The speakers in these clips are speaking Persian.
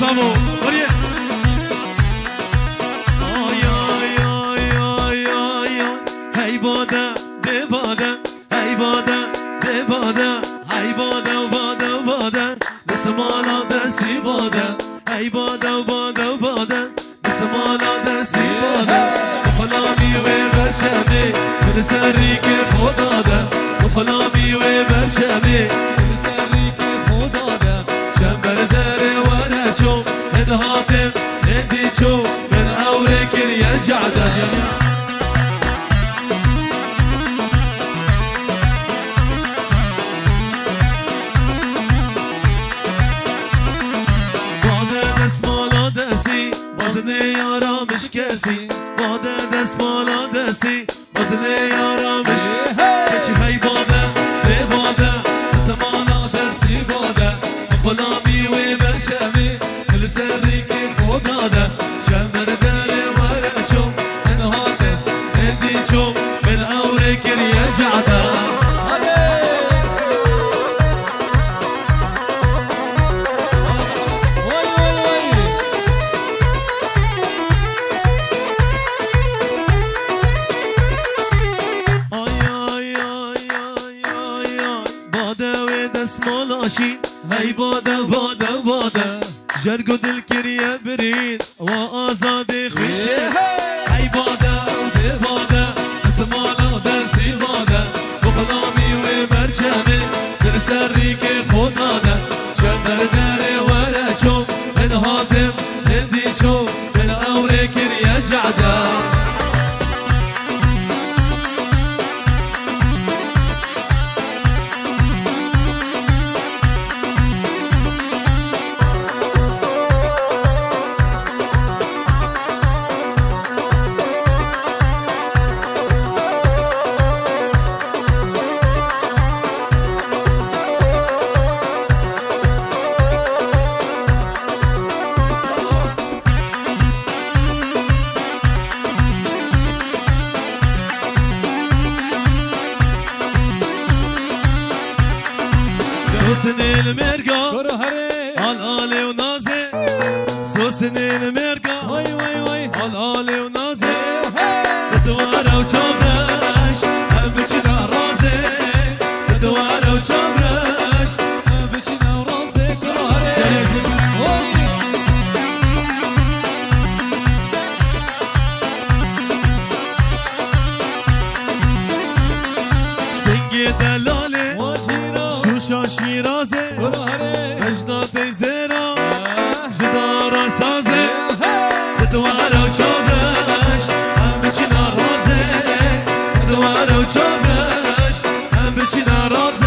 سامو وريه آی آی آی آی آی هی باده ده باده هی باده ده باده هی باده و باده و باده دست مالا دستی باده هی باده و باده و باده دست مالا دستی باده فلامی و برشمی دل سری که خدا ده فلامی و برشمی دل سری که خدا ده شنبر داره ورا چو هاتم ندی چو من اوره کریه جعده باده دست مالا دستی بازنه یارامش کسی باده دست مالا دستی بازنه یارامش کچی هی باده ده باده دست مالا دستی باده غلامی و برشمی دل سری که خدا ده شمر داره ورا چو انهاته ندی چو من اوره کریه جعده مالاشی هی باده باده باده جرگ و دل کریه برید و آزادی خوشه هی باده ده باده دست مالا دستی باده و غلامی و برچمه دل سری که خدا ده شمر داره ورا چو من هاتم هندی چو من اوره کریه جعده سوسن المرقا على آلي ونازي سوسن المرقا على آلي ونازي دوارة وشابرش بجنا رازي دوارة وشابرش بجنا رازي سنگي دلالي شیرازه اجداد زیرا جدارا سازه دوارا و چابرش هم بچی نارازه دوارا و چابرش هم بچی نارازه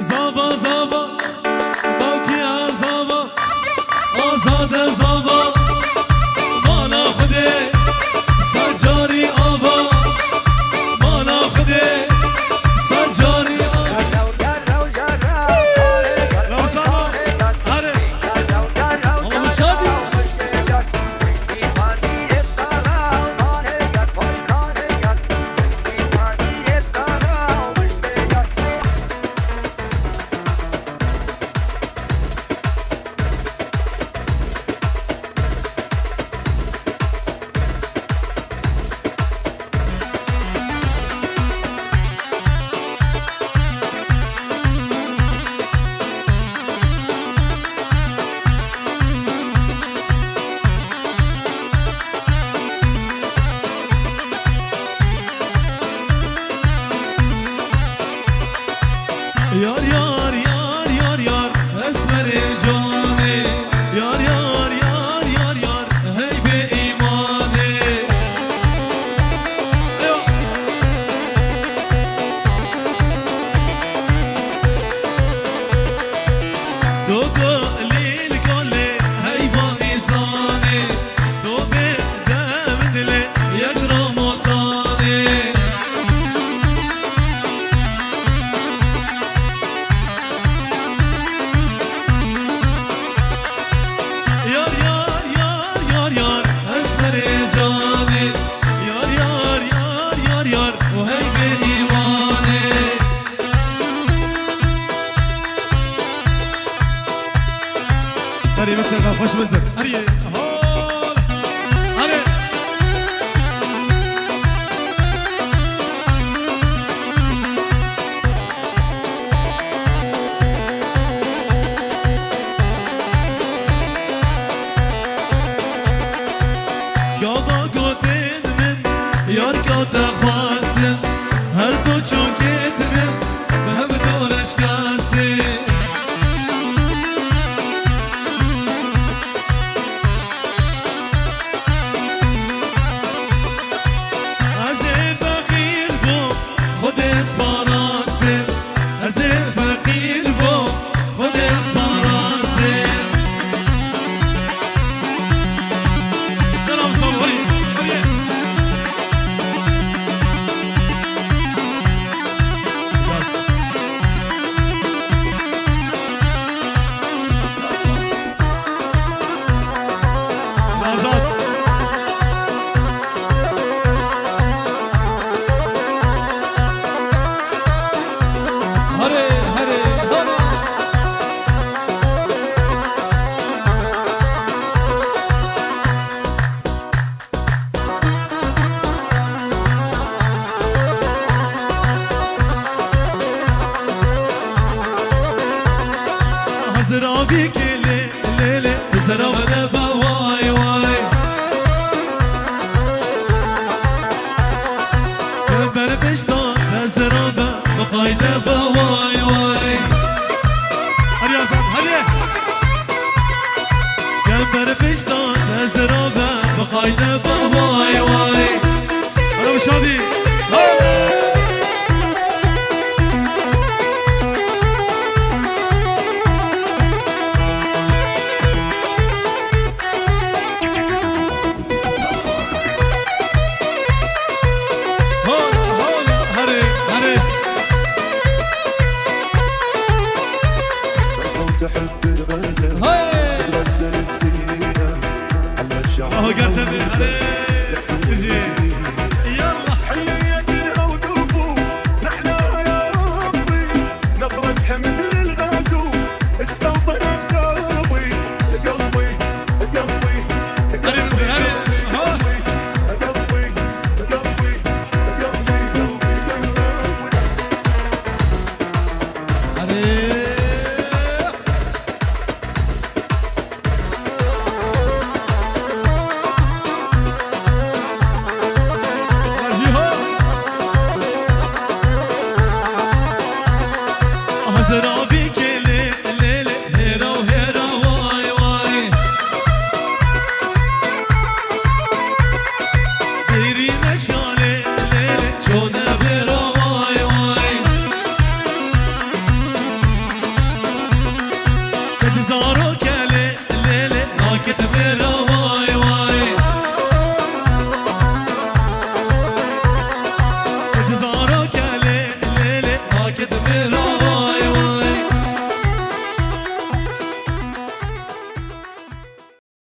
زاوا زاوا باوکی آزاوا آزاد زاوا مانا خوده سجاری آوا مانا خوده یار یار یار یار یار اسمر جانه یار یار یار یار یار هی به ایمانه دو لیل گله حیوانی زانه دو به دم دله یک راموزانه شغال خوش منزل هريه هول هريه یادا گوتین من یار کاتا خواستن هر دو چونکت من به هم دورش کسته از فقیر بو خود اسپاراسته از فقیر بو خود اسپاراسته دلم صبری زرابي كلي ليلي زراب دبا واي واي كبر بشتان زرابا بقاي دبا واي واي هريا صاد هريا كبر بشتان زرابا بقاي دبا واي واي انا مش هادي تحب الغزل غزلت بيها على الشعب اهو قرتني تجي يلا حياتنا ودوفو نحلاها يا ربي نظرتها مثل الغازو استوطنت قلبي قلبي قلبي هري مزي هري قلبي قلبي قلبي هري زرابي كلي ليلي هيرا وهيرا واي واي ديري مشالي ليلي شونا بيرا واي واي تجزارو